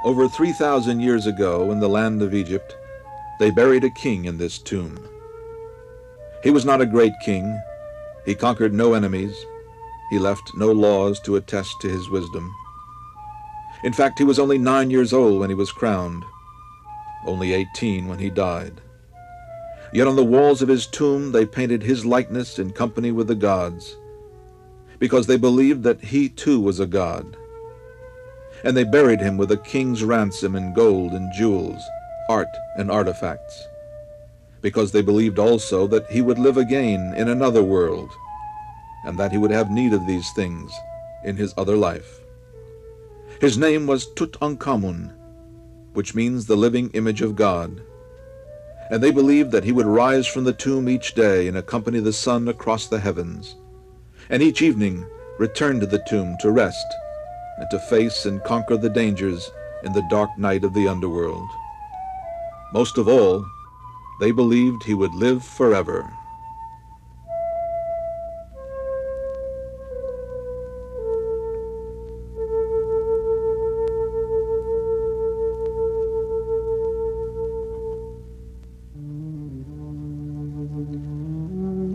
Over 3,000 years ago, in the land of Egypt, they buried a king in this tomb. He was not a great king. He conquered no enemies. He left no laws to attest to his wisdom. In fact, he was only 9 years old when he was crowned, only 18 when he died. Yet on the walls of his tomb they painted his likeness in company with the gods, because they believed that he too was a god. And they buried him with a king's ransom in gold and jewels, art and artifacts, because they believed also that he would live again in another world, and that he would have need of these things in his other life. His name was Tutankhamun, which means the living image of God. And they believed that he would rise from the tomb each day and accompany the sun across the heavens, and each evening return to the tomb to rest and to face and conquer the dangers in the dark night of the underworld. Most of all, they believed he would live forever.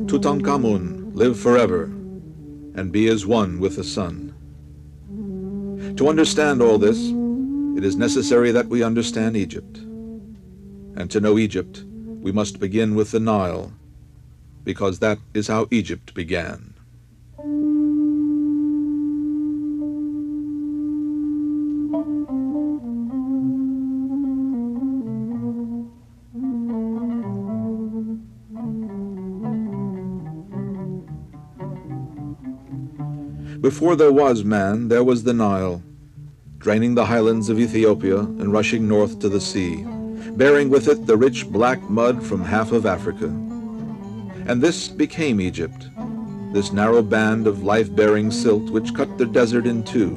Tutankhamun, live forever, and be as one with the sun. To understand all this, it is necessary that we understand Egypt. And to know Egypt, we must begin with the Nile, because that is how Egypt began. Before there was man, there was the Nile, draining the highlands of Ethiopia and rushing north to the sea, bearing with it the rich black mud from half of Africa. And this became Egypt, this narrow band of life-bearing silt which cut the desert in two,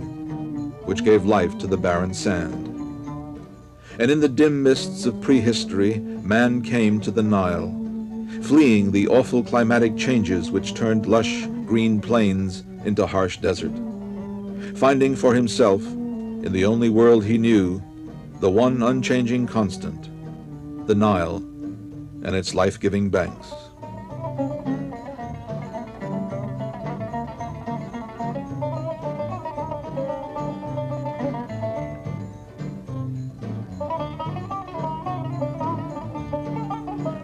which gave life to the barren sand. And in the dim mists of prehistory, man came to the Nile, fleeing the awful climatic changes which turned lush green plains into harsh desert, finding for himself, in the only world he knew, the one unchanging constant, the Nile and its life-giving banks.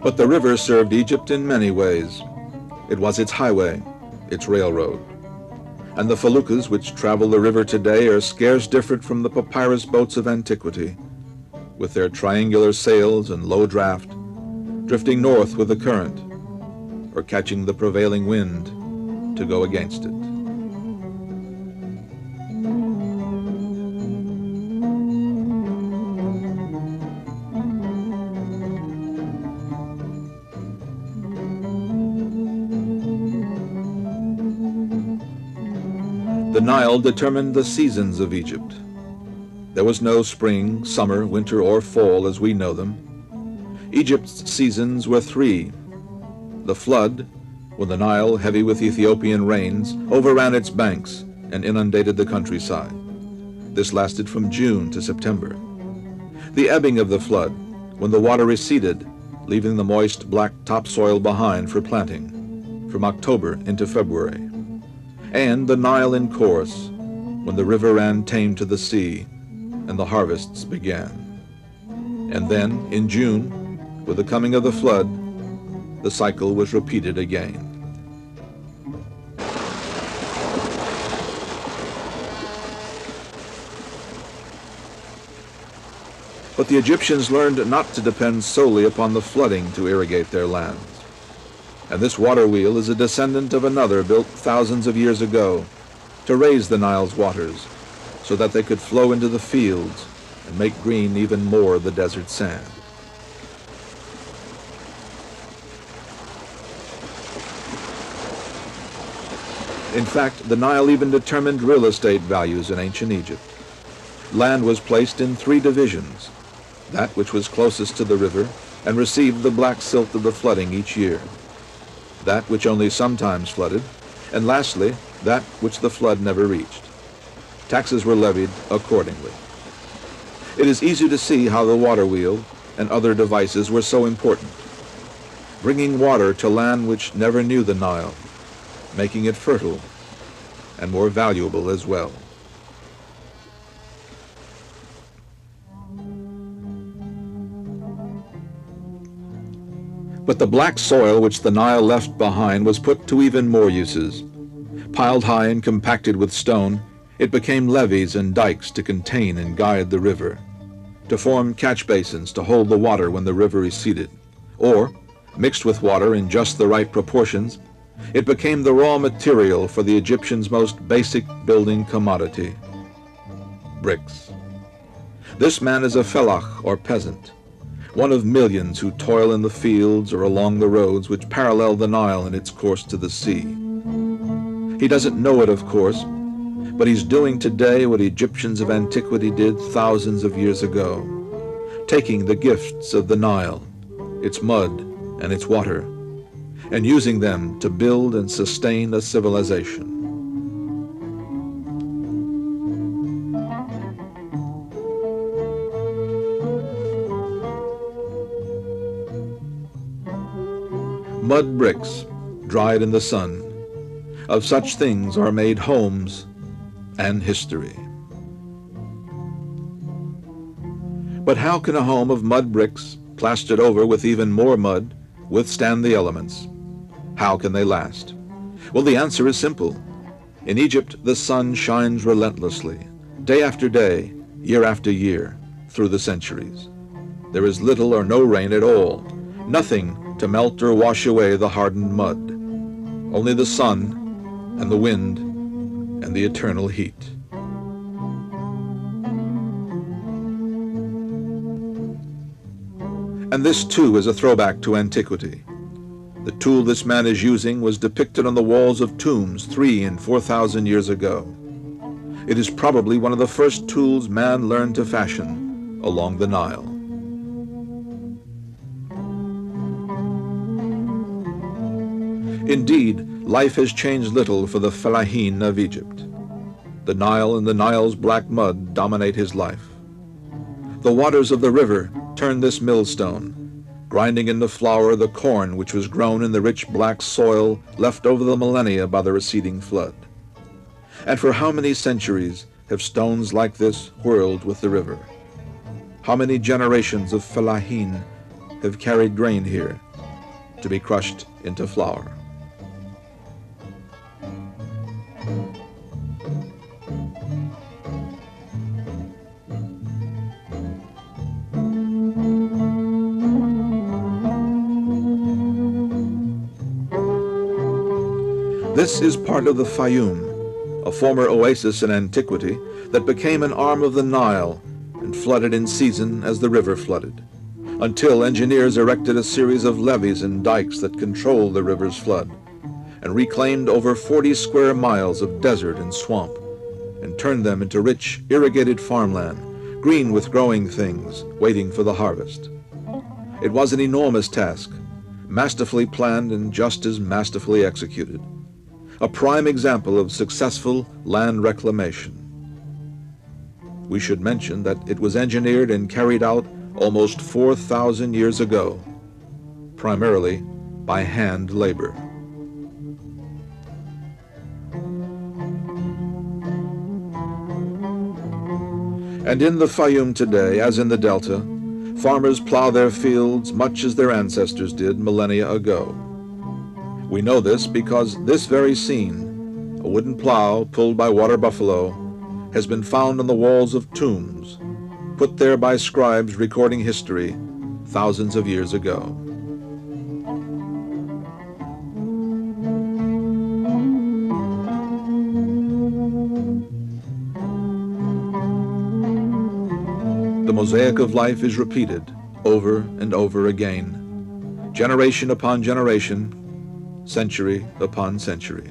But the river served Egypt in many ways. It was its highway, its railroad. And the feluccas which travel the river today are scarce different from the papyrus boats of antiquity, with their triangular sails and low draft, drifting north with the current, or catching the prevailing wind to go against it. The Nile determined the seasons of Egypt. There was no spring, summer, winter, or fall as we know them. Egypt's seasons were three. The flood, when the Nile, heavy with Ethiopian rains, overran its banks and inundated the countryside. This lasted from June to September. The ebbing of the flood, when the water receded, leaving the moist black topsoil behind for planting, from October into February. And the Nile in course, when the river ran tame to the sea, and the harvests began. And then, in June, with the coming of the flood, the cycle was repeated again. But the Egyptians learned not to depend solely upon the flooding to irrigate their lands. And this water wheel is a descendant of another built thousands of years ago to raise the Nile's waters so that they could flow into the fields and make green even more of the desert sand. In fact, the Nile even determined real estate values in ancient Egypt. Land was placed in three divisions: that which was closest to the river and received the black silt of the flooding each year, that which only sometimes flooded, and lastly, that which the flood never reached. Taxes were levied accordingly. It is easy to see how the water wheel and other devices were so important, bringing water to land which never knew the Nile, making it fertile and more valuable as well. But the black soil which the Nile left behind was put to even more uses. Piled high and compacted with stone, it became levees and dikes to contain and guide the river, to form catch basins to hold the water when the river receded, or, mixed with water in just the right proportions, it became the raw material for the Egyptians' most basic building commodity, bricks. This man is a fellah, or peasant, one of millions who toil in the fields or along the roads which parallel the Nile in its course to the sea. He doesn't know it, of course, but he's doing today what Egyptians of antiquity did thousands of years ago, taking the gifts of the Nile, its mud and its water, and using them to build and sustain a civilization. Mud bricks, dried in the sun. Of such things are made homes and history. But how can a home of mud bricks, plastered over with even more mud, withstand the elements? How can they last? Well, the answer is simple. In Egypt, the sun shines relentlessly, day after day, year after year, through the centuries. There is little or no rain at all, nothing to melt or wash away the hardened mud. Only the sun and the wind and the eternal heat. And this too is a throwback to antiquity. The tool this man is using was depicted on the walls of tombs 3,000 and 4,000 years ago. It is probably one of the first tools man learned to fashion along the Nile. Indeed, life has changed little for the fellahin of Egypt. The Nile and the Nile's black mud dominate his life. The waters of the river turn this millstone, grinding into flour the corn which was grown in the rich black soil left over the millennia by the receding flood. And for how many centuries have stones like this whirled with the river? How many generations of fellahin have carried grain here to be crushed into flour? This is part of the Fayum, a former oasis in antiquity that became an arm of the Nile and flooded in season as the river flooded, until engineers erected a series of levees and dikes that controlled the river's flood, and reclaimed over 40 square miles of desert and swamp, and turned them into rich, irrigated farmland, green with growing things, waiting for the harvest. It was an enormous task, masterfully planned and just as masterfully executed. A prime example of successful land reclamation. We should mention that it was engineered and carried out almost 4,000 years ago, primarily by hand labor. And in the Fayum today, as in the Delta, farmers plow their fields much as their ancestors did millennia ago. We know this because this very scene, a wooden plow pulled by water buffalo, has been found on the walls of tombs, put there by scribes recording history thousands of years ago. The mosaic of life is repeated over and over again, generation upon generation, century upon century.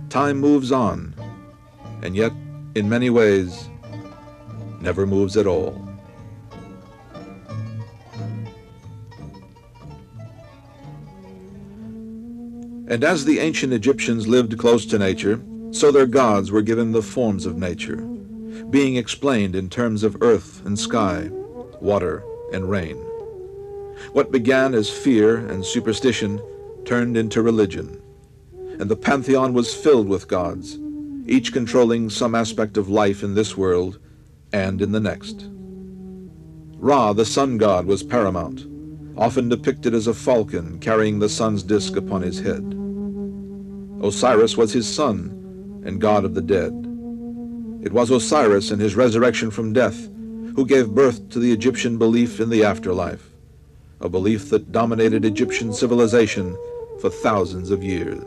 Time moves on, and yet, in many ways, never moves at all. And as the ancient Egyptians lived close to nature, so their gods were given the forms of nature. being explained in terms of earth and sky, water and rain. What began as fear and superstition turned into religion, and the pantheon was filled with gods, each controlling some aspect of life in this world and in the next. Ra, the sun god, was paramount, often depicted as a falcon carrying the sun's disk upon his head. Osiris was his son and god of the dead. It was Osiris and his resurrection from death who gave birth to the Egyptian belief in the afterlife, a belief that dominated Egyptian civilization for thousands of years.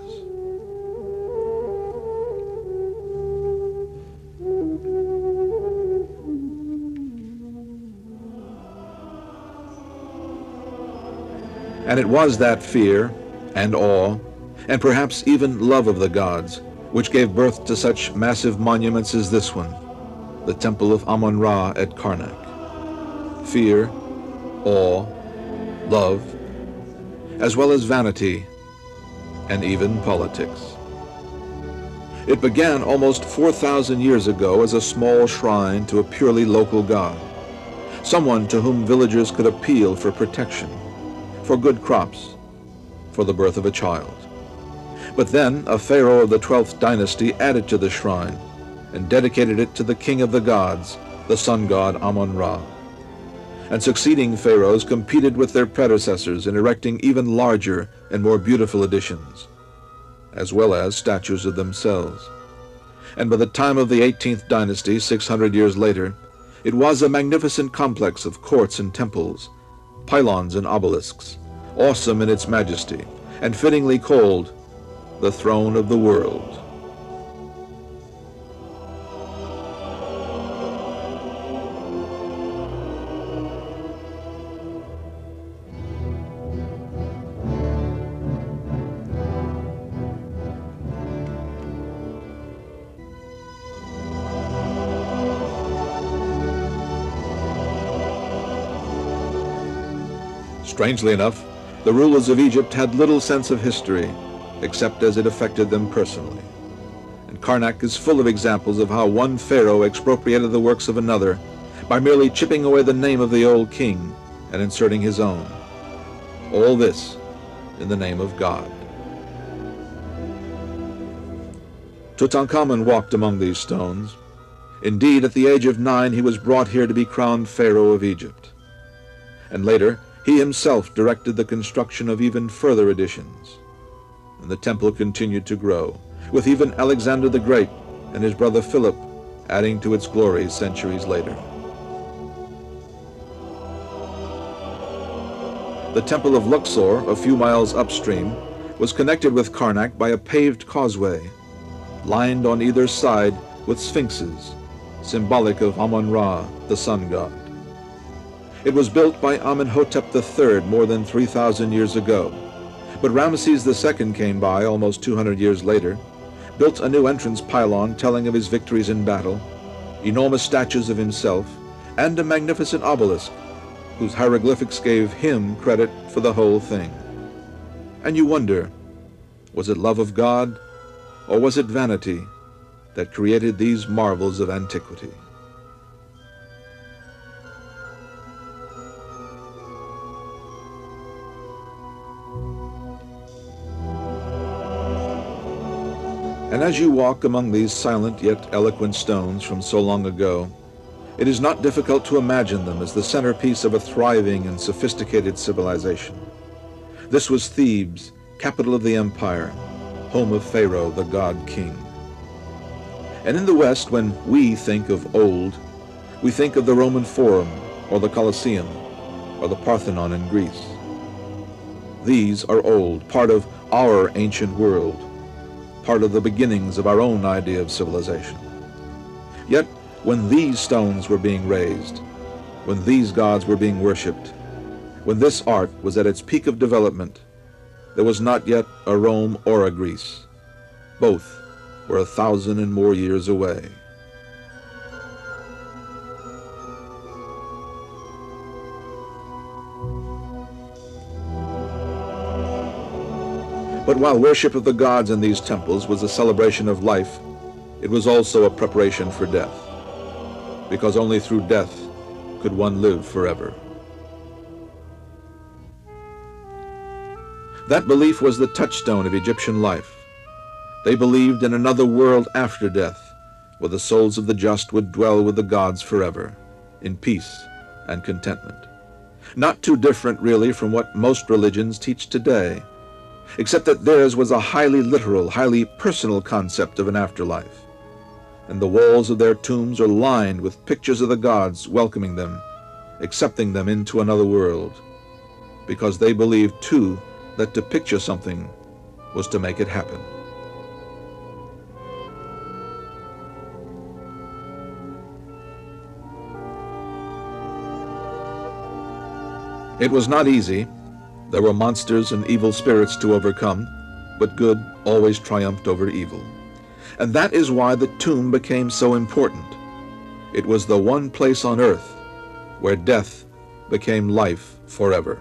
And it was that fear and awe, and perhaps even love of the gods, which gave birth to such massive monuments as this one, the Temple of Amun-Ra at Karnak. Fear, awe, love, as well as vanity, and even politics. It began almost 4,000 years ago as a small shrine to a purely local god, someone to whom villagers could appeal for protection, for good crops, for the birth of a child. But then a pharaoh of the 12th dynasty added to the shrine and dedicated it to the king of the gods, the sun god Amun-Ra. And succeeding pharaohs competed with their predecessors in erecting even larger and more beautiful additions, as well as statues of themselves. And by the time of the 18th dynasty, 600 years later, it was a magnificent complex of courts and temples, pylons and obelisks, awesome in its majesty, and fittingly called the throne of the world. Strangely enough, the rulers of Egypt had little sense of history, except as it affected them personally. And Karnak is full of examples of how one pharaoh expropriated the works of another by merely chipping away the name of the old king and inserting his own. All this in the name of God. Tutankhamun walked among these stones. Indeed, at the age of 9, he was brought here to be crowned Pharaoh of Egypt. And later, he himself directed the construction of even further additions. And the temple continued to grow, with even Alexander the Great and his brother Philip adding to its glory centuries later. The Temple of Luxor, a few miles upstream, was connected with Karnak by a paved causeway, lined on either side with sphinxes, symbolic of Amun-Ra, the sun god. It was built by Amenhotep III more than 3,000 years ago, but Ramesses II came by almost 200 years later, built a new entrance pylon telling of his victories in battle, enormous statues of himself, and a magnificent obelisk whose hieroglyphics gave him credit for the whole thing. And you wonder, was it love of God, or was it vanity that created these marvels of antiquity? And as you walk among these silent yet eloquent stones from so long ago, it is not difficult to imagine them as the centerpiece of a thriving and sophisticated civilization. This was Thebes, capital of the empire, home of Pharaoh, the god-king. And in the West, when we think of old, we think of the Roman Forum, or the Colosseum, or the Parthenon in Greece. These are old, part of our ancient world, part of the beginnings of our own idea of civilization. Yet, when these stones were being raised, when these gods were being worshipped, when this art was at its peak of development, there was not yet a Rome or a Greece. Both were 1,000 and more years away. But while worship of the gods in these temples was a celebration of life, it was also a preparation for death. because only through death could one live forever. That belief was the touchstone of Egyptian life. They believed in another world after death, where the souls of the just would dwell with the gods forever, in peace and contentment. Not too different, really, from what most religions teach today, except that theirs was a highly literal, highly personal concept of an afterlife. And the walls of their tombs are lined with pictures of the gods welcoming them, accepting them into another world, because they believed, too, that to picture something was to make it happen. It was not easy. There were monsters and evil spirits to overcome, but good always triumphed over evil. And that is why the tomb became so important. It was the one place on earth where death became life forever.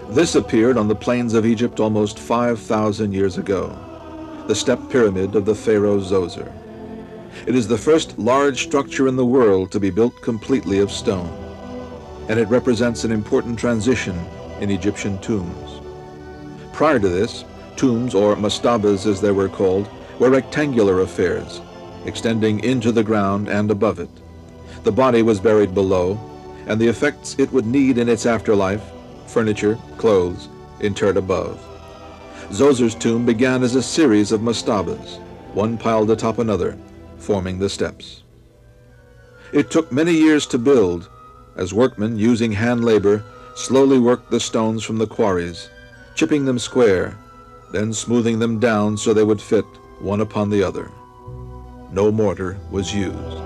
This appeared on the plains of Egypt almost 5,000 years ago, the step pyramid of the pharaoh Zoser. It is the first large structure in the world to be built completely of stone, and it represents an important transition in Egyptian tombs. Prior to this, tombs, or mastabas as they were called, were rectangular affairs, extending into the ground and above it. The body was buried below, and the effects it would need in its afterlife, furniture, clothes, interred above. Zoser's tomb began as a series of mastabas, one piled atop another, forming the steps. It took many years to build, as workmen, using hand labor, slowly worked the stones from the quarries, chipping them square, then smoothing them down so they would fit one upon the other. No mortar was used.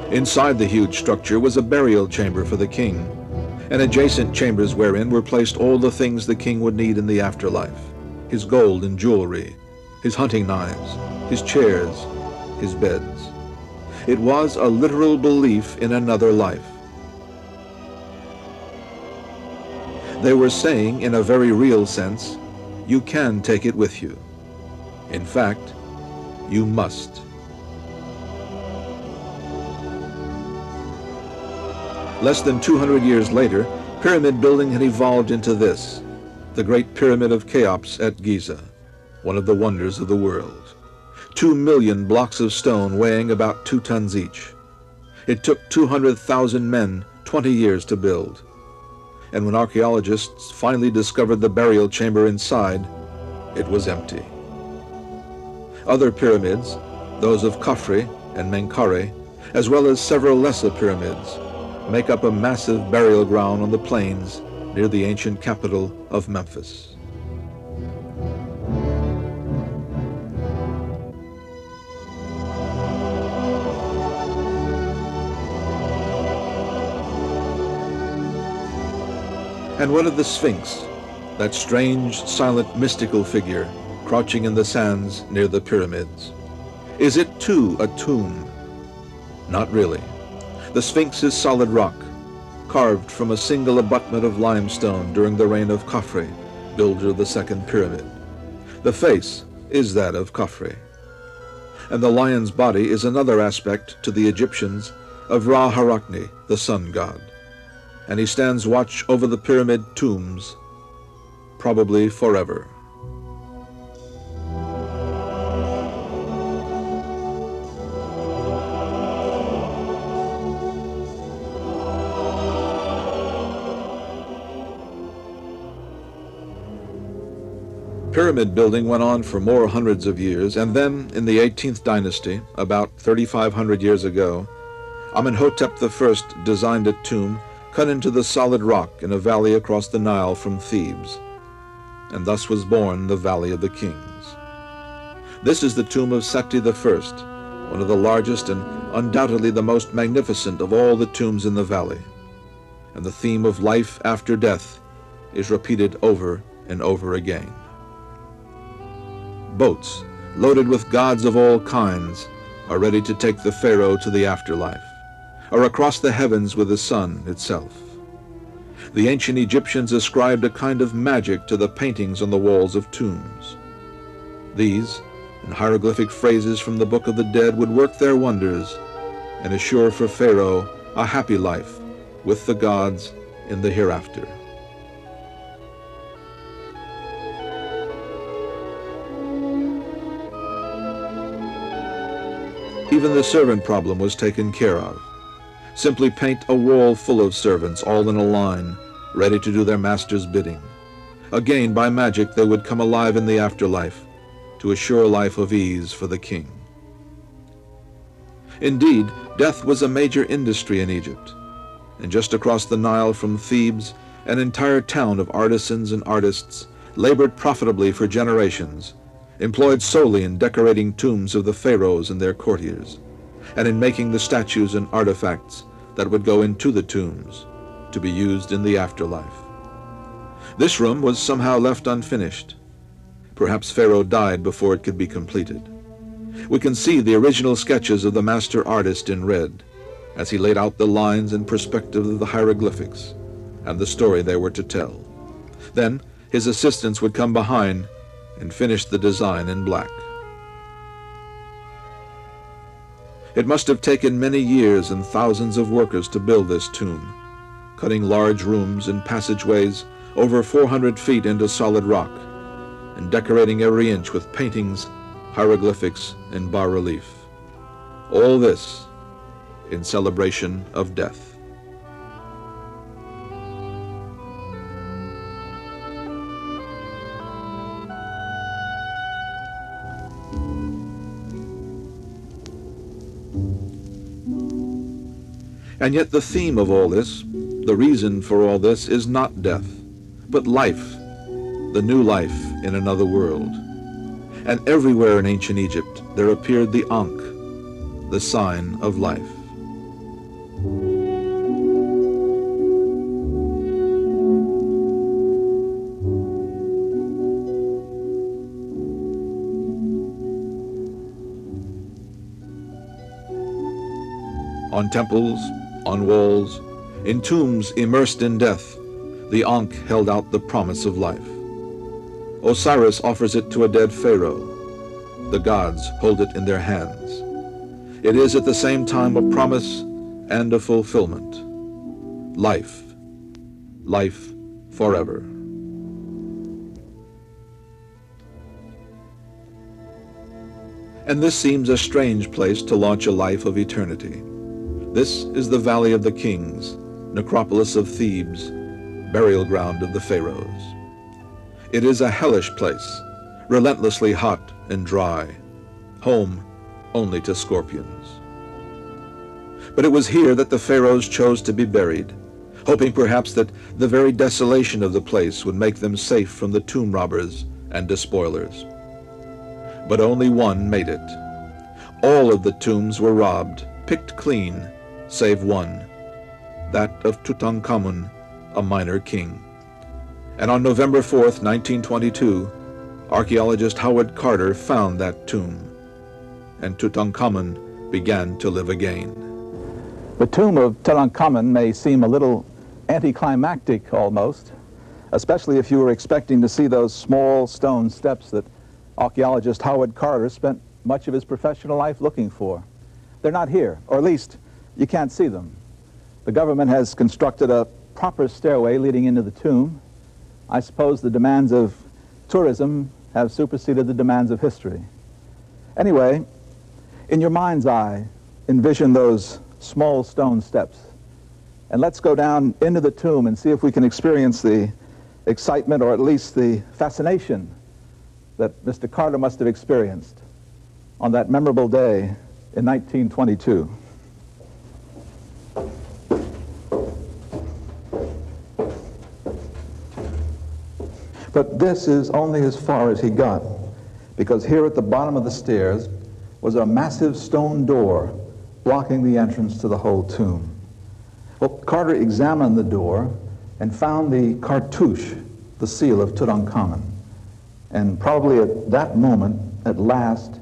Inside the huge structure was a burial chamber for the king, and adjacent chambers wherein were placed all the things the king would need in the afterlife: his gold and jewelry, his hunting knives, his chairs, his beds. It was a literal belief in another life. They were saying, in a very real sense, you can take it with you. In fact, you must. Less than 200 years later, pyramid building had evolved into this, the Great Pyramid of Cheops at Giza, one of the wonders of the world. 2 million blocks of stone weighing about 2 tons each. It took 200,000 men 20 years to build. And when archaeologists finally discovered the burial chamber inside, it was empty. Other pyramids, those of Khafre and Menkaure, as well as several lesser pyramids, make up a massive burial ground on the plains near the ancient capital of Memphis. And what of the Sphinx, that strange, silent, mystical figure crouching in the sands near the pyramids? Is it too a tomb? Not really. The Sphinx is solid rock, carved from a single abutment of limestone during the reign of Khafre, builder of the second pyramid. The face is that of Khafre. And the lion's body is another aspect to the Egyptians of Ra-Harakni, the sun god. And he stands watch over the pyramid tombs, probably forever. Pyramid building went on for more hundreds of years, and then, in the 18th dynasty, about 3,500 years ago, Amenhotep I designed a tomb cut into the solid rock in a valley across the Nile from Thebes, and thus was born the Valley of the Kings. This is the tomb of Seti I, one of the largest and undoubtedly the most magnificent of all the tombs in the valley, and the theme of life after death is repeated over and over again. Boats loaded with gods of all kinds, are ready to take the pharaoh to the afterlife, or across the heavens with the sun itself. The ancient Egyptians ascribed a kind of magic to the paintings on the walls of tombs. These, and hieroglyphic phrases from the Book of the Dead, would work their wonders and assure for Pharaoh a happy life with the gods in the hereafter. Even the servant problem was taken care of. Simply paint a wall full of servants, all in a line, ready to do their master's bidding. Again, by magic, they would come alive in the afterlife to assure life of ease for the king. Indeed, death was a major industry in Egypt, and just across the Nile from Thebes, an entire town of artisans and artists labored profitably for generations, employed solely in decorating tombs of the pharaohs and their courtiers, and in making the statues and artifacts that would go into the tombs to be used in the afterlife. This room was somehow left unfinished. Perhaps Pharaoh died before it could be completed. We can see the original sketches of the master artist in red, as he laid out the lines and perspective of the hieroglyphics and the story they were to tell. Then his assistants would come behind and finish the design in black. It must have taken many years and thousands of workers to build this tomb, cutting large rooms and passageways over 400 feet into solid rock, and decorating every inch with paintings, hieroglyphics, and bas-relief. All this in celebration of death. And yet the theme of all this, the reason for all this, is not death, but life, the new life in another world. And everywhere in ancient Egypt there appeared the Ankh, the sign of life. On temples, on walls, in tombs immersed in death, the Ankh held out the promise of life. Osiris offers it to a dead pharaoh. The gods hold it in their hands. It is at the same time a promise and a fulfillment. Life, life forever. And this seems a strange place to launch a life of eternity. This is the Valley of the Kings, necropolis of Thebes, burial ground of the pharaohs. It is a hellish place, relentlessly hot and dry, home only to scorpions. But it was here that the pharaohs chose to be buried, hoping perhaps that the very desolation of the place would make them safe from the tomb robbers and despoilers. But only one made it. All of the tombs were robbed, picked clean, save one, that of Tutankhamun, a minor king. And on November 4th, 1922, archaeologist Howard Carter found that tomb, and Tutankhamun began to live again. The tomb of Tutankhamun may seem a little anticlimactic almost, especially if you were expecting to see those small stone steps that archaeologist Howard Carter spent much of his professional life looking for. They're not here, or at least you can't see them. The government has constructed a proper stairway leading into the tomb. I suppose the demands of tourism have superseded the demands of history. Anyway, in your mind's eye, envision those small stone steps. And let's go down into the tomb and see if we can experience the excitement, or at least the fascination, that Mr. Carter must have experienced on that memorable day in 1922. But this is only as far as he got, because here at the bottom of the stairs was a massive stone door blocking the entrance to the whole tomb. Well, Carter examined the door and found the cartouche, the seal of Tutankhamun. And probably at that moment, at last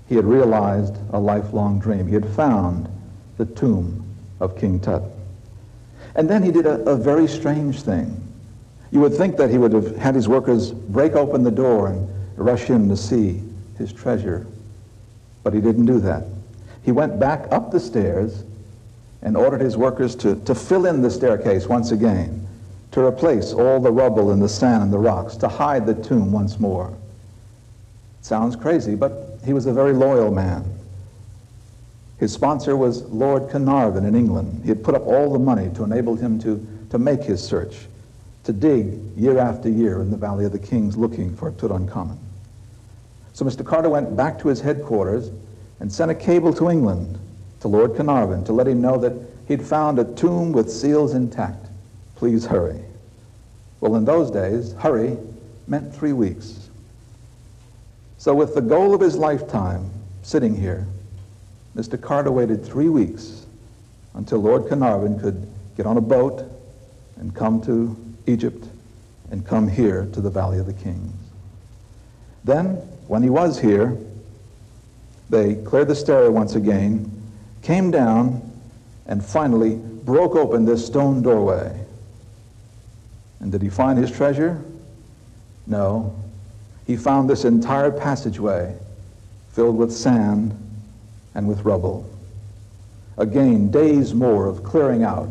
he had realized a lifelong dream. He had found the tomb of King Tut. And then he did a very strange thing. You would think that he would have had his workers break open the door and rush in to see his treasure. But he didn't do that. He went back up the stairs and ordered his workers to fill in the staircase once again, to replace all the rubble and the sand and the rocks, to hide the tomb once more. Sounds crazy, but he was a very loyal man. His sponsor was Lord Carnarvon in England. He had put up all the money to enable him to make his search, to dig year after year in the Valley of the Kings looking for Tutankhamun. So Mr. Carter went back to his headquarters and sent a cable to England, to Lord Carnarvon, to let him know that he'd found a tomb with seals intact. Please hurry. Well, in those days, hurry meant 3 weeks. So with the goal of his lifetime sitting here, Mr. Carter waited 3 weeks until Lord Carnarvon could get on a boat and come to Egypt and come here to the Valley of the Kings. Then, when he was here, they cleared the stairway once again, came down, and finally broke open this stone doorway. And did he find his treasure? No. He found this entire passageway filled with sand and with rubble. Again, days more of clearing out,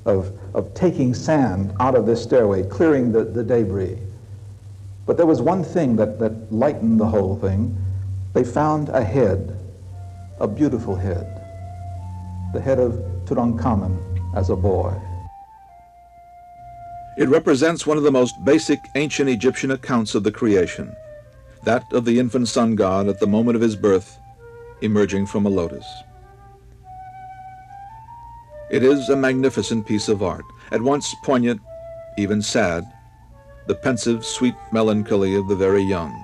of taking sand out of this stairway, clearing the debris. But there was one thing that lightened the whole thing. They found a head, a beautiful head, the head of Tutankhamun as a boy. It represents one of the most basic ancient Egyptian accounts of the creation, that of the infant sun god at the moment of his birth, emerging from a lotus. It is a magnificent piece of art, at once poignant, even sad, the pensive, sweet melancholy of the very young,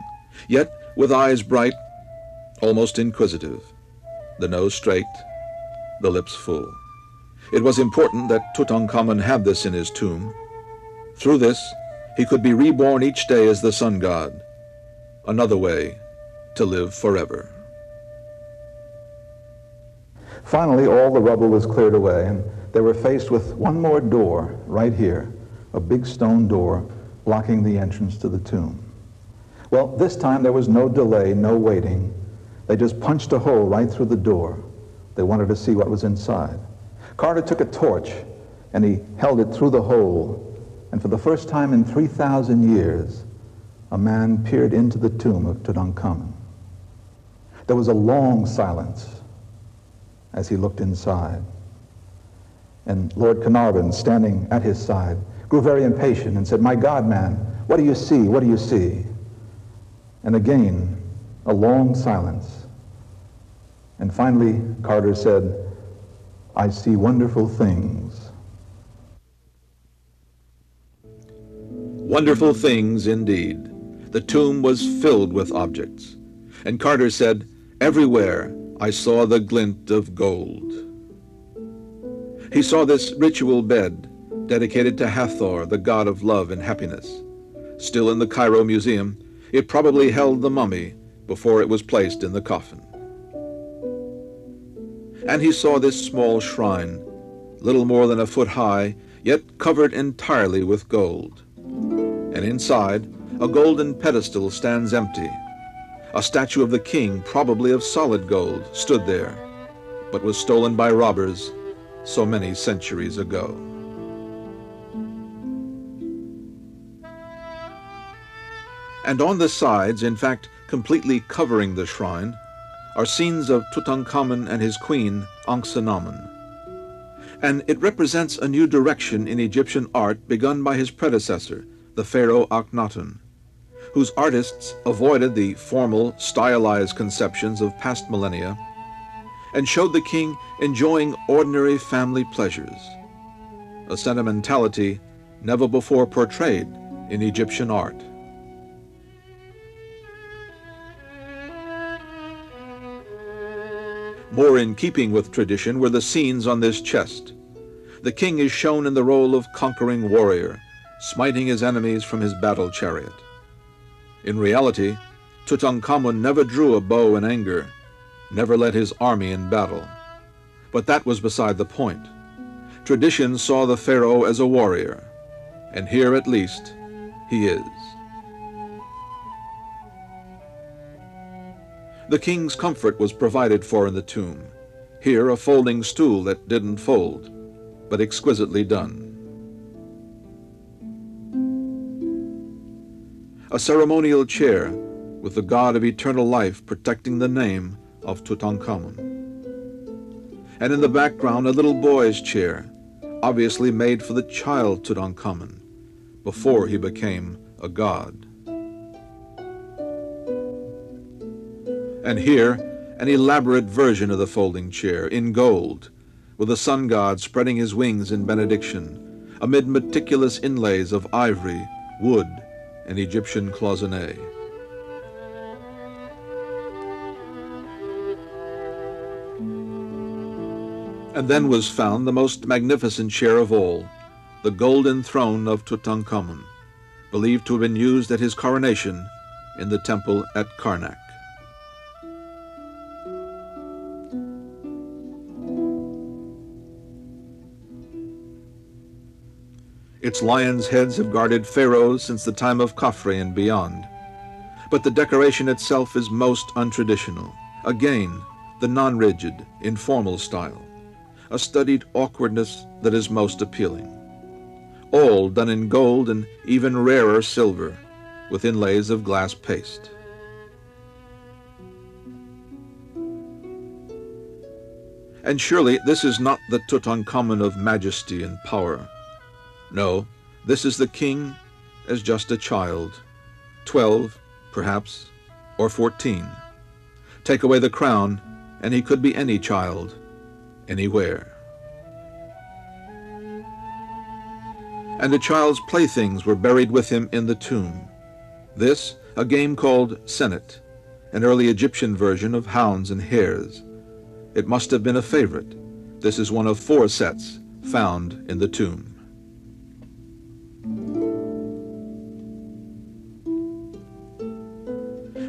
yet with eyes bright, almost inquisitive, the nose straight, the lips full. It was important that Tutankhamun have this in his tomb. Through this, he could be reborn each day as the sun god, another way to live forever. Finally, all the rubble was cleared away, and they were faced with one more door right here, a big stone door blocking the entrance to the tomb. Well, this time there was no delay, no waiting. They just punched a hole right through the door. They wanted to see what was inside. Carter took a torch and he held it through the hole, and for the first time in 3,000 years, a man peered into the tomb of Tutankhamun. There was a long silence as he looked inside. And Lord Carnarvon, standing at his side, grew very impatient and said, "My God, man, what do you see? What do you see?" And again, a long silence. And finally, Carter said, "I see wonderful things." Wonderful things indeed. The tomb was filled with objects. And Carter said, "Everywhere I saw the glint of gold." He saw this ritual bed dedicated to Hathor, the god of love and happiness. Still in the Cairo Museum, it probably held the mummy before it was placed in the coffin. And he saw this small shrine, little more than a foot high, yet covered entirely with gold. And inside, a golden pedestal stands empty. A statue of the king, probably of solid gold, stood there, but was stolen by robbers so many centuries ago. And on the sides, in fact, completely covering the shrine, are scenes of Tutankhamun and his queen, Assn. And it represents a new direction in Egyptian art begun by his predecessor, the pharaoh Akhenaten, whose artists avoided the formal, stylized conceptions of past millennia and showed the king enjoying ordinary family pleasures, a sentimentality never before portrayed in Egyptian art. More in keeping with tradition were the scenes on this chest. The king is shown in the role of conquering warrior, smiting his enemies from his battle chariot. In reality, Tutankhamun never drew a bow in anger, never led his army in battle. But that was beside the point. Tradition saw the pharaoh as a warrior, and here at least he is. The king's comfort was provided for in the tomb. Here a folding stool that didn't fold, but exquisitely done. A ceremonial chair with the god of eternal life protecting the name of Tutankhamun. And in the background a little boy's chair, obviously made for the child Tutankhamun, before he became a god. And here, an elaborate version of the folding chair in gold, with the sun god spreading his wings in benediction, amid meticulous inlays of ivory, wood, and Egyptian cloisonne. And then was found the most magnificent chair of all, the golden throne of Tutankhamun, believed to have been used at his coronation in the temple at Karnak. Its lions' heads have guarded pharaohs since the time of Khafre and beyond. But the decoration itself is most untraditional. Again, the non-rigid, informal style. A studied awkwardness that is most appealing. All done in gold and even rarer silver, with inlays of glass paste. And surely this is not the Tutankhamun of majesty and power. No, this is the king as just a child, 12, perhaps, or 14. Take away the crown, and he could be any child, anywhere. And the child's playthings were buried with him in the tomb. This, a game called Senet, an early Egyptian version of hounds and hares. It must have been a favorite. This is one of 4 sets found in the tomb.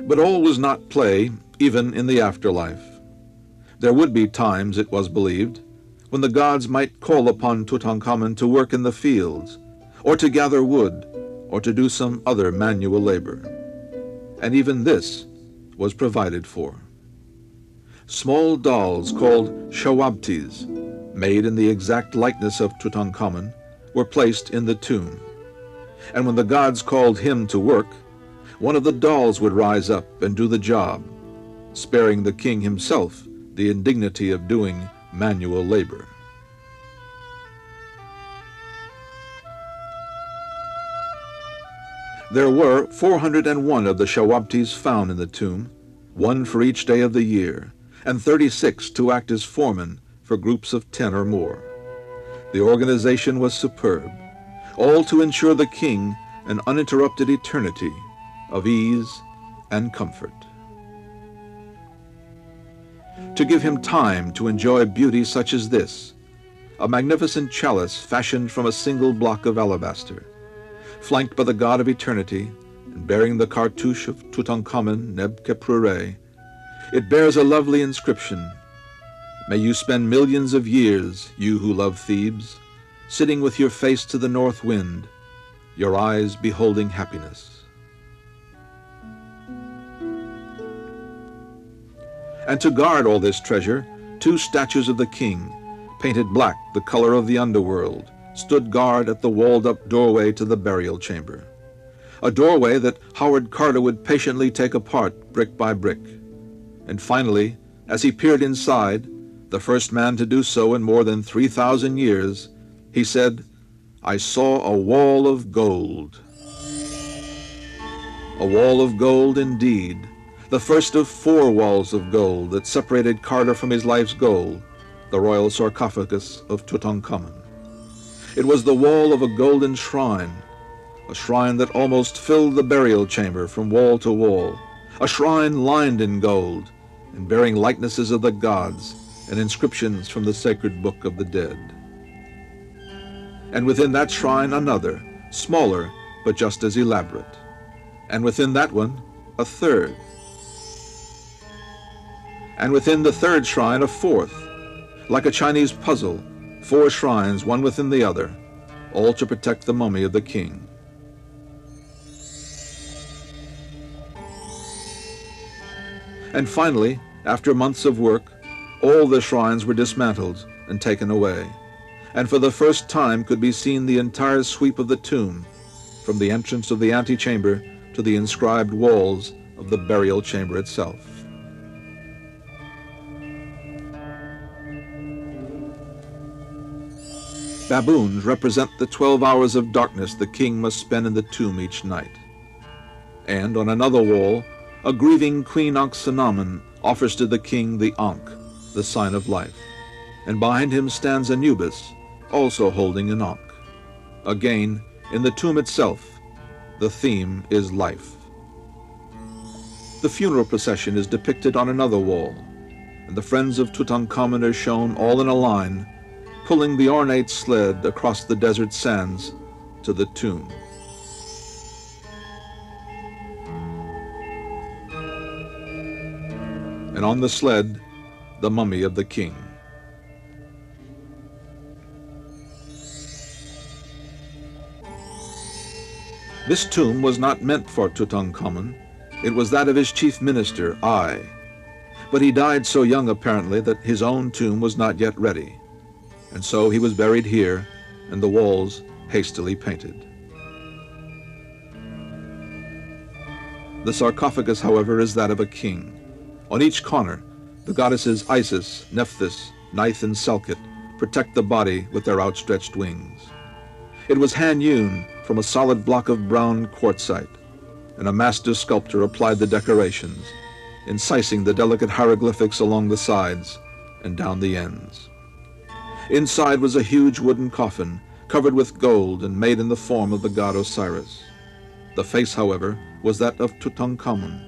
But all was not play, even in the afterlife. There would be times, it was believed, when the gods might call upon Tutankhamun to work in the fields, or to gather wood, or to do some other manual labor. And even this was provided for. Small dolls called shawabtis, made in the exact likeness of Tutankhamun, were placed in the tomb. And when the gods called him to work, one of the dolls would rise up and do the job, sparing the king himself the indignity of doing manual labor. There were 401 of the shawabtis found in the tomb, 1 for each day of the year, and 36 to act as foremen for groups of 10 or more. The organization was superb, all to ensure the king an uninterrupted eternity of ease and comfort. To give him time to enjoy beauty such as this, a magnificent chalice fashioned from a single block of alabaster, flanked by the god of eternity and bearing the cartouche of Tutankhamun Neb-Kepre, it bears a lovely inscription. May you spend millions of years, you who love Thebes, sitting with your face to the north wind, your eyes beholding happiness. And to guard all this treasure, 2 statues of the king, painted black, the color of the underworld, stood guard at the walled-up doorway to the burial chamber. A doorway that Howard Carter would patiently take apart brick by brick. And finally, as he peered inside, the first man to do so in more than 3,000 years, he said, "I saw a wall of gold." A wall of gold indeed, the first of 4 walls of gold that separated Carter from his life's goal, the royal sarcophagus of Tutankhamun. It was the wall of a golden shrine, a shrine that almost filled the burial chamber from wall to wall, a shrine lined in gold and bearing likenesses of the gods and inscriptions from the sacred book of the dead. And within that shrine another, smaller but just as elaborate. And within that one, a third, and within the third shrine a fourth, like a Chinese puzzle, 4 shrines, one within the other, all to protect the mummy of the king. And finally, after months of work, all the shrines were dismantled and taken away, and for the first time could be seen the entire sweep of the tomb, from the entrance of the antechamber to the inscribed walls of the burial chamber itself. Baboons represent the 12 hours of darkness the king must spend in the tomb each night. And on another wall, a grieving Queen Ankh-Senamen offers to the king the Ankh, the sign of life, and behind him stands Anubis, also holding an Ankh. Again, in the tomb itself, the theme is life. The funeral procession is depicted on another wall, and the friends of Tutankhamun are shown all in a line, pulling the ornate sled across the desert sands to the tomb. And on the sled, the mummy of the king. This tomb was not meant for Tutankhamun. It was that of his chief minister, Ai. But he died so young, apparently, that his own tomb was not yet ready. And so he was buried here, and the walls hastily painted. The sarcophagus, however, is that of a king. On each corner, the goddesses Isis, Nephthys, Neith, and Selkut protect the body with their outstretched wings. It was hand-hewn from a solid block of brown quartzite, and a master sculptor applied the decorations, incising the delicate hieroglyphics along the sides and down the ends. Inside was a huge wooden coffin covered with gold and made in the form of the god Osiris. The face, however, was that of Tutankhamun.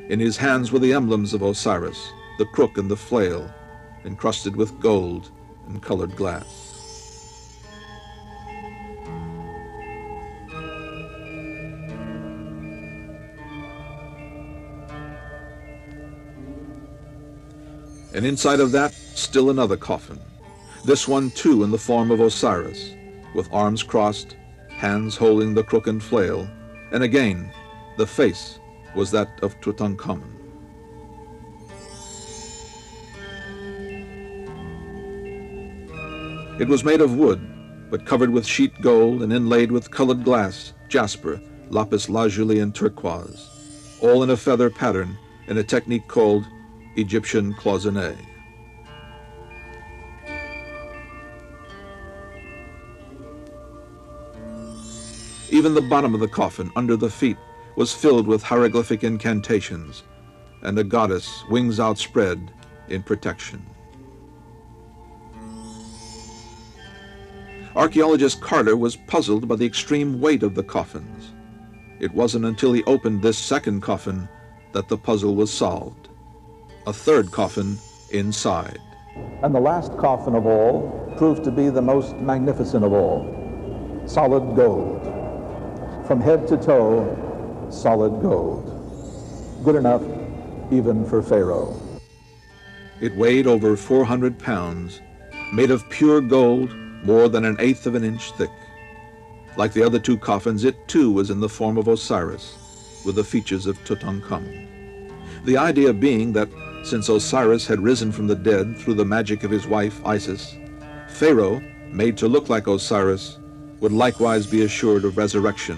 In his hands were the emblems of Osiris, the crook and the flail, encrusted with gold and colored glass. And inside of that, still another coffin. This one, too, in the form of Osiris, with arms crossed, hands holding the crook and flail, and again, the face was that of Tutankhamun. It was made of wood, but covered with sheet gold and inlaid with colored glass, jasper, lapis lazuli, and turquoise, all in a feather pattern in a technique called Egyptian cloisonné. Even the bottom of the coffin, under the feet, was filled with hieroglyphic incantations, and a goddess, wings outspread, in protection. Archaeologist Carter was puzzled by the extreme weight of the coffins. It wasn't until he opened this second coffin that the puzzle was solved. A third coffin inside. And the last coffin of all proved to be the most magnificent of all. Solid gold. From head to toe, solid gold. Good enough even for Pharaoh. It weighed over 400 pounds, made of pure gold, more than 1/8 of an inch thick. Like the other 2 coffins, it too was in the form of Osiris, with the features of Tutankhamun. The idea being that since Osiris had risen from the dead through the magic of his wife Isis, Pharaoh, made to look like Osiris, would likewise be assured of resurrection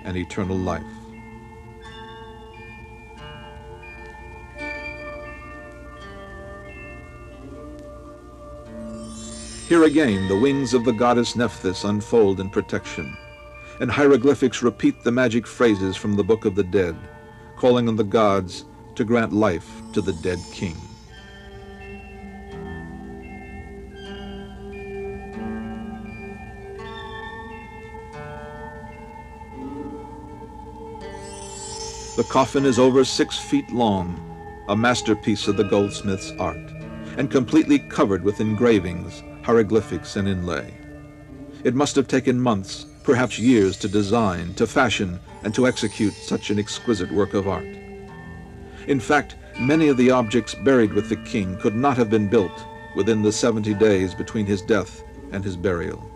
and eternal life. Here again, the wings of the goddess Nephthys unfold in protection, and hieroglyphics repeat the magic phrases from the Book of the Dead, calling on the gods to grant life to the dead king. The coffin is over 6 feet long, a masterpiece of the goldsmith's art, and completely covered with engravings, hieroglyphics, and inlay. It must have taken months, perhaps years, to design, to fashion, and to execute such an exquisite work of art. In fact, Many of the objects buried with the king could not have been built within the 70 days between his death and his burial.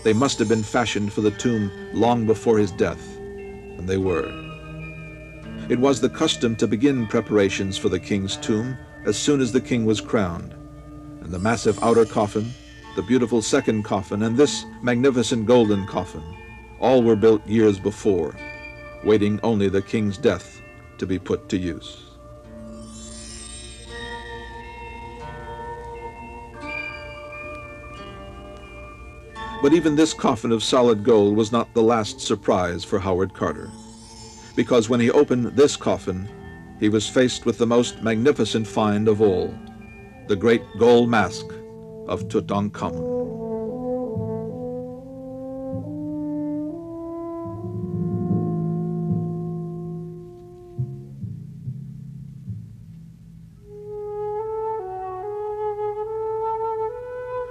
They must have been fashioned for the tomb long before his death, and they were. It was the custom to begin preparations for the king's tomb as soon as the king was crowned, and the massive outer coffin, the beautiful second coffin, and this magnificent golden coffin, all were built years before, waiting only the king's death to be put to use. But even this coffin of solid gold was not the last surprise for Howard Carter, because when he opened this coffin, he was faced with the most magnificent find of all, the great gold mask of Tutankhamun.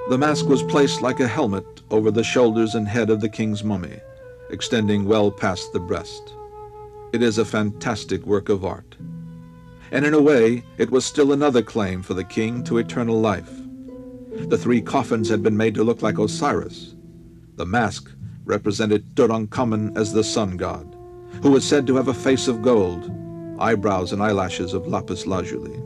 The mask was placed like a helmet over the shoulders and head of the king's mummy, extending well past the breast. It is a fantastic work of art. And in a way, it was still another claim for the king to eternal life. The three coffins had been made to look like Osiris. The mask represented Tutankhamun as the sun god, who was said to have a face of gold, eyebrows and eyelashes of lapis lazuli.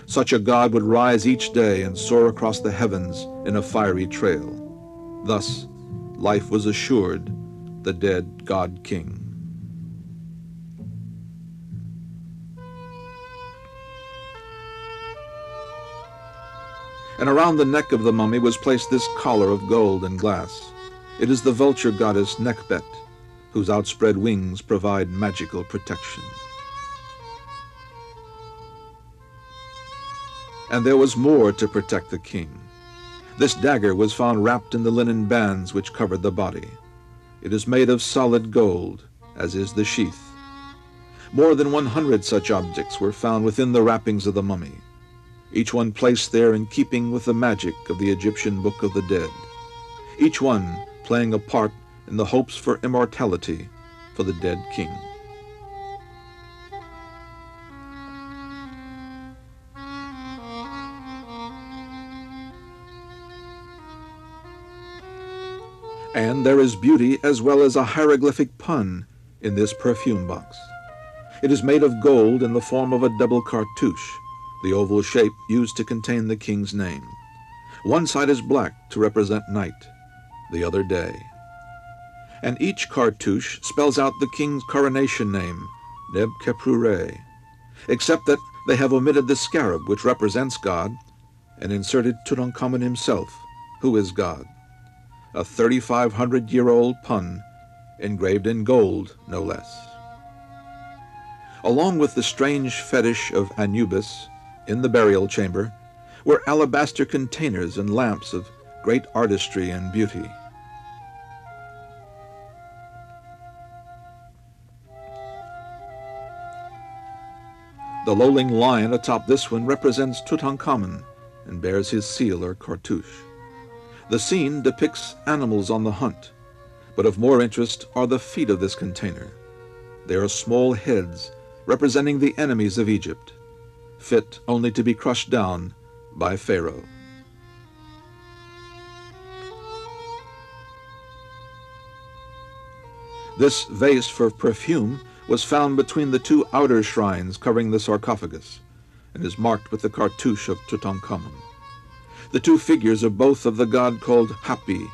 Such a god would rise each day and soar across the heavens in a fiery trail. Thus, life was assured the dead god-king. And around the neck of the mummy was placed this collar of gold and glass. It is the vulture goddess Nekhbet, whose outspread wings provide magical protection. And there was more to protect the king. This dagger was found wrapped in the linen bands which covered the body. It is made of solid gold, as is the sheath. More than 100 such objects were found within the wrappings of the mummy, each one placed there in keeping with the magic of the Egyptian Book of the Dead, each one playing a part in the hopes for immortality for the dead king. And there is beauty as well as a hieroglyphic pun in this perfume box. It is made of gold in the form of a double cartouche, the oval shape used to contain the king's name. One side is black to represent night, the other day. And each cartouche spells out the king's coronation name, Neb-Khepru-Re, except that they have omitted the scarab which represents God and inserted Tutankhamun himself, who is God. A 3,500-year-old pun, engraved in gold, no less. Along with the strange fetish of Anubis in the burial chamber were alabaster containers and lamps of great artistry and beauty. The lolling lion atop this one represents Tutankhamun and bears his seal or cartouche. The scene depicts animals on the hunt, but of more interest are the feet of this container. They are small heads representing the enemies of Egypt, fit only to be crushed down by Pharaoh. This vase for perfume was found between the two outer shrines covering the sarcophagus and is marked with the cartouche of Tutankhamun. The two figures are both of the god called Hapi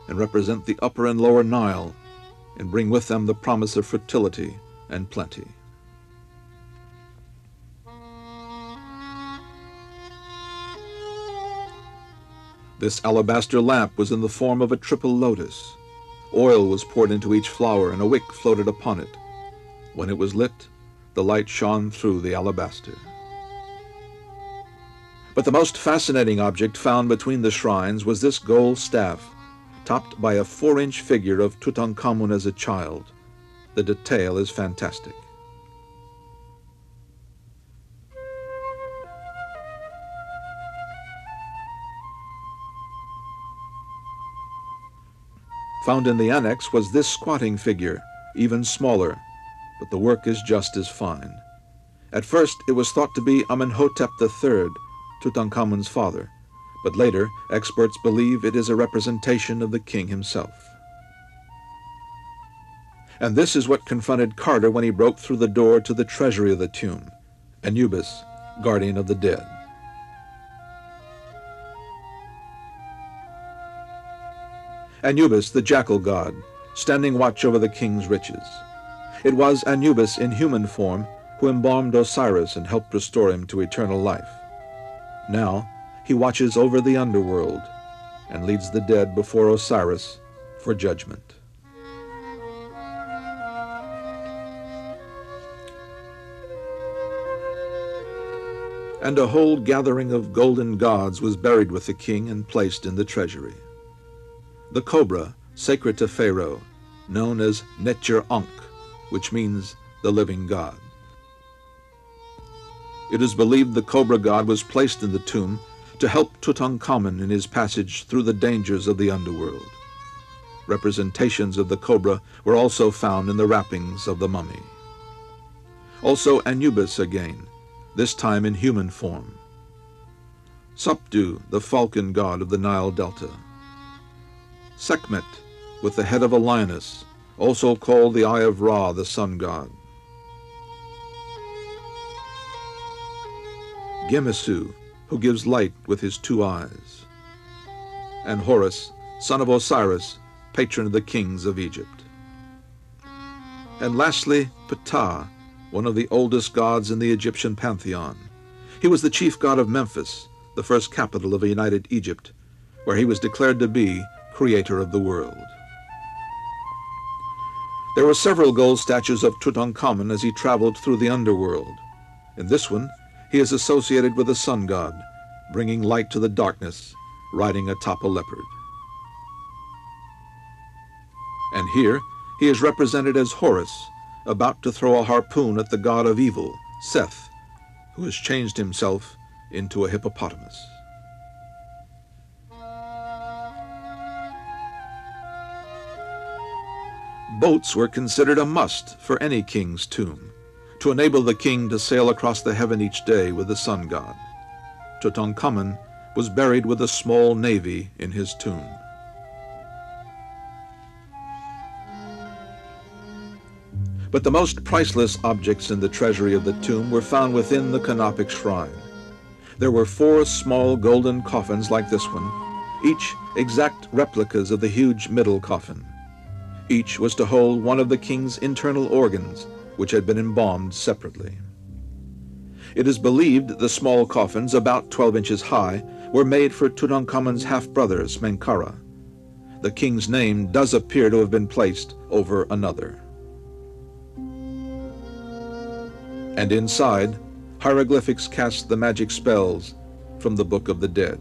and represent the upper and lower Nile and bring with them the promise of fertility and plenty. This alabaster lamp was in the form of a triple lotus. Oil was poured into each flower and a wick floated upon it. When it was lit, the light shone through the alabaster. But the most fascinating object found between the shrines was this gold staff, topped by a 4-inch figure of Tutankhamun as a child. The detail is fantastic. Found in the annex was this squatting figure, even smaller, but the work is just as fine. At first, it was thought to be Amenhotep III, Tutankhamun's father, but later, experts believe it is a representation of the king himself. And this is what confronted Carter when he broke through the door to the treasury of the tomb, Anubis, guardian of the dead. Anubis, the jackal god, standing watch over the king's riches. It was Anubis in human form who embalmed Osiris and helped restore him to eternal life. Now, he watches over the underworld and leads the dead before Osiris for judgment. And a whole gathering of golden gods was buried with the king and placed in the treasury. The cobra, sacred to Pharaoh, known as Netjer-Ankh, which means the living god. It is believed the cobra god was placed in the tomb to help Tutankhamun in his passage through the dangers of the underworld. Representations of the cobra were also found in the wrappings of the mummy. Also Anubis again, this time in human form. Supdu, the falcon god of the Nile Delta. Sekhmet, with the head of a lioness, also called the Eye of Ra, the sun god. Gemesu, who gives light with his two eyes. And Horus, son of Osiris, patron of the kings of Egypt. And lastly, Ptah, one of the oldest gods in the Egyptian pantheon. He was the chief god of Memphis, the first capital of a united Egypt, where he was declared to be creator of the world. There were several gold statues of Tutankhamun as he traveled through the underworld. In this one, he is associated with the sun god, bringing light to the darkness, riding atop a leopard. And here, he is represented as Horus, about to throw a harpoon at the god of evil, Seth, who has changed himself into a hippopotamus. Boats were considered a must for any king's tomb, to enable the king to sail across the heaven each day with the sun god. Tutankhamun was buried with a small navy in his tomb. But the most priceless objects in the treasury of the tomb were found within the canopic shrine. There were 4 small golden coffins like this one, each exact replicas of the huge middle coffin. Each was to hold one of the king's internal organs, which had been embalmed separately. It is believed the small coffins, about 12 inches high, were made for Tutankhamun's half-brother, Smenkhara. The king's name does appear to have been placed over another. And inside, hieroglyphics cast the magic spells from the Book of the Dead.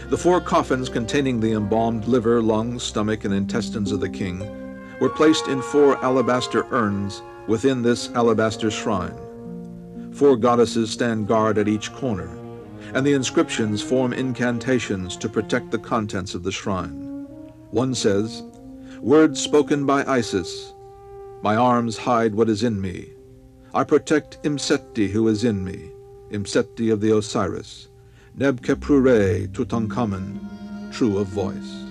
The 4 coffins containing the embalmed liver, lungs, stomach, and intestines of the king were placed in 4 alabaster urns within this alabaster shrine. 4 goddesses stand guard at each corner, and the inscriptions form incantations to protect the contents of the shrine. One says, "Words spoken by Isis. My arms hide what is in me. I protect Imseti who is in me, Imseti of the Osiris. Neb-Keprure Tutankhamun, true of voice."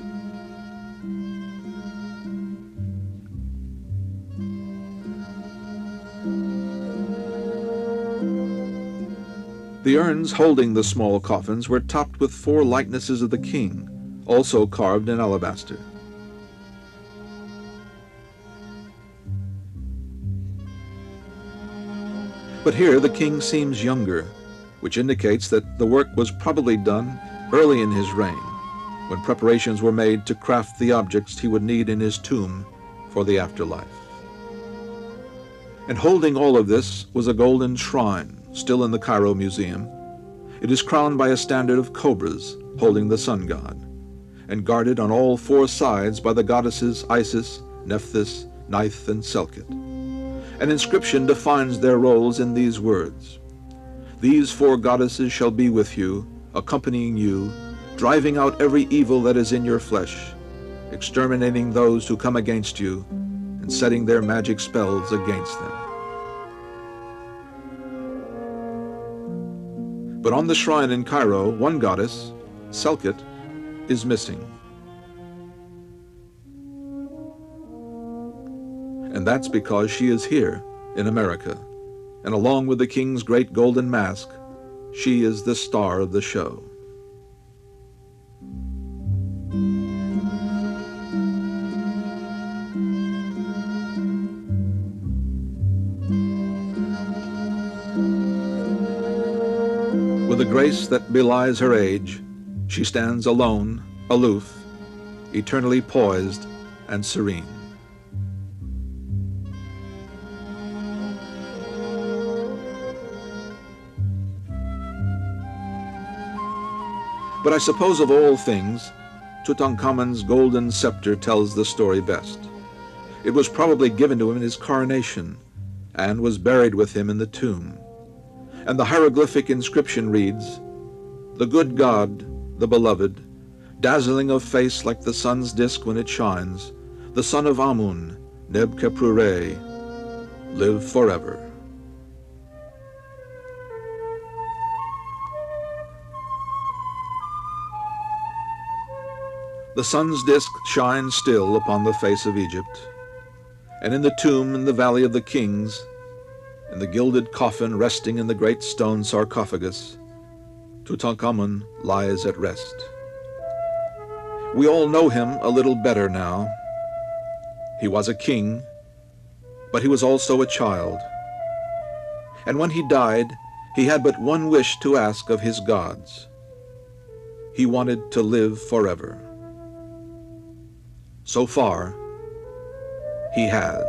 The urns holding the small coffins were topped with 4 likenesses of the king, also carved in alabaster. But here the king seems younger, which indicates that the work was probably done early in his reign, when preparations were made to craft the objects he would need in his tomb for the afterlife. And holding all of this was a golden shrine, still in the Cairo Museum. It is crowned by a standard of cobras holding the sun god, and guarded on all 4 sides by the goddesses Isis, Nephthys, Neith, and Selkut. An inscription defines their roles in these words: "These 4 goddesses shall be with you, accompanying you, driving out every evil that is in your flesh, exterminating those who come against you, and and setting their magic spells against them. But on the shrine in Cairo, one goddess, Selkut, is missing. And that's because she is here in America, and along with the king's great golden mask, she is the star of the show. With a grace that belies her age, she stands alone, aloof, eternally poised and serene. But I suppose of all things, Tutankhamun's golden scepter tells the story best. It was probably given to him in his coronation, and was buried with him in the tomb. And the hieroglyphic inscription reads, "The good God, the beloved, dazzling of face like the sun's disk when it shines, the son of Amun, Neb-Khepru-Re, live forever." The sun's disk shines still upon the face of Egypt, and in the tomb in the Valley of the Kings, in the gilded coffin resting in the great stone sarcophagus, Tutankhamun lies at rest. We all know him a little better now. He was a king, but he was also a child. And when he died, he had but one wish to ask of his gods. He wanted to live forever. So far, he has.